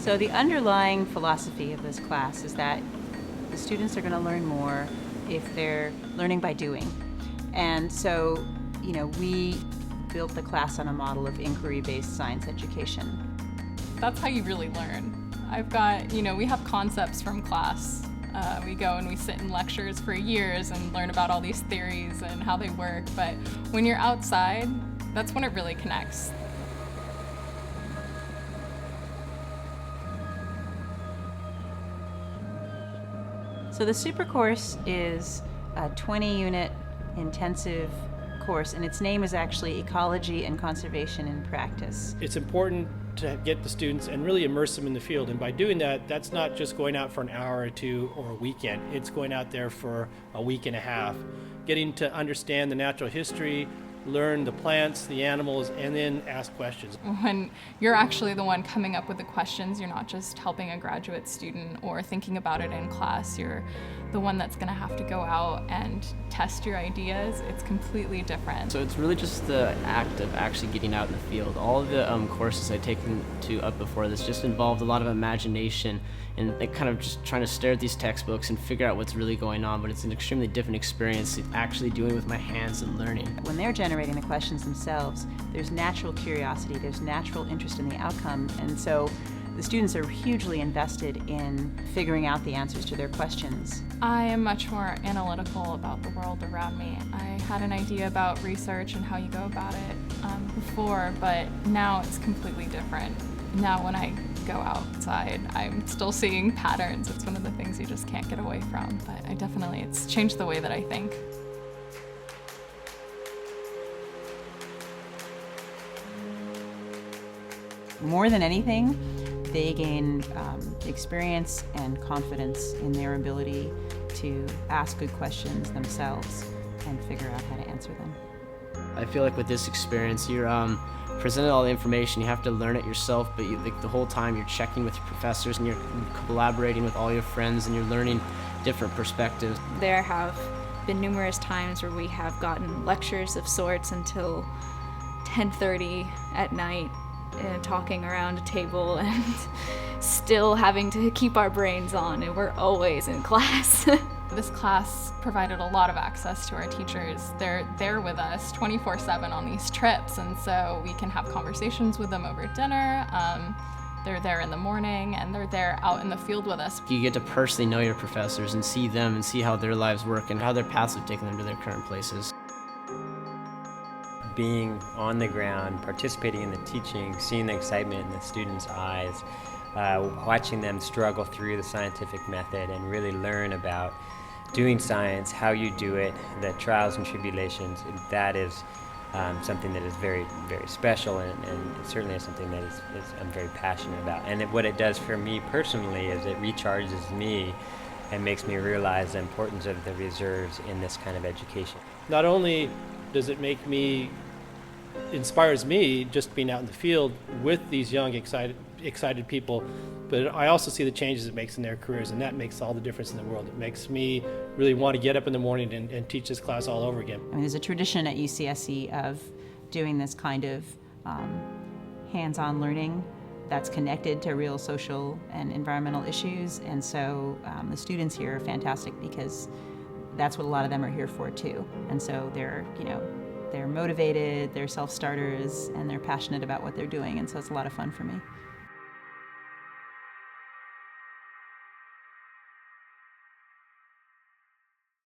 So the underlying philosophy of this class is that the students are going to learn more if they're learning by doing. And so, we built the class on a model of inquiry-based science education. That's how you really learn. We have concepts from class. We go and we sit in lectures for years and learn about all these theories and how they work, but when you're outside, that's when it really connects. So the super course is a 20-unit intensive course, and its name is actually Ecology and Conservation in Practice. It's important to get the students and really immerse them in the field, and by doing that, that's not just going out for an hour or two or a weekend. It's going out there for a week and a half, getting to understand the natural history, learn the plants, the animals, and then ask questions. When you're actually the one coming up with the questions, you're not just helping a graduate student or thinking about it in class, you're the one that's going to have to go out and test your ideas. It's completely different. So it's really just the act of actually getting out in the field. All of the courses I've taken up before this just involved a lot of imagination and kind of just trying to stare at these textbooks and figure out what's really going on, but it's an extremely different experience actually doing with my hands and learning. When they're generating the questions themselves, there's natural curiosity, there's natural interest in the outcome, and so the students are hugely invested in figuring out the answers to their questions. I am much more analytical about the world around me. I had an idea about research and how you go about it before, but now it's completely different. Now when I go outside, I'm still seeing patterns. It's one of the things you just can't get away from, but it's changed the way that I think. More than anything, they gain experience and confidence in their ability to ask good questions themselves and figure out how to answer them. I feel like with this experience, you're presented all the information. You have to learn it yourself, but the whole time you're checking with your professors and you're collaborating with all your friends and you're learning different perspectives. There have been numerous times where we have gotten lectures of sorts until 10:30 at night, talking around a table and still having to keep our brains on, and we're always in class. This class provided a lot of access to our teachers. They're there with us 24/7 on these trips, and so we can have conversations with them over dinner. They're there in the morning, and they're there out in the field with us. You get to personally know your professors and see them and see how their lives work and how their paths have taken them to their current places. Being on the ground, participating in the teaching, seeing the excitement in the students' eyes, watching them struggle through the scientific method and really learn about doing science, how you do it, the trials and tribulations, that is something that is very, very special, and certainly is something that I'm very passionate about. And what it does for me personally is it recharges me and makes me realize the importance of the reserves in this kind of education. Not only does it inspires me just being out in the field with these young, excited people, but I also see the changes it makes in their careers, and that makes all the difference in the world. It makes me really want to get up in the morning and teach this class all over again. There's a tradition at UCSC of doing this kind of hands-on learning that's connected to real social and environmental issues, and so the students here are fantastic because that's what a lot of them are here for too. And so they're motivated, they're self-starters, and they're passionate about what they're doing, and so it's a lot of fun for me.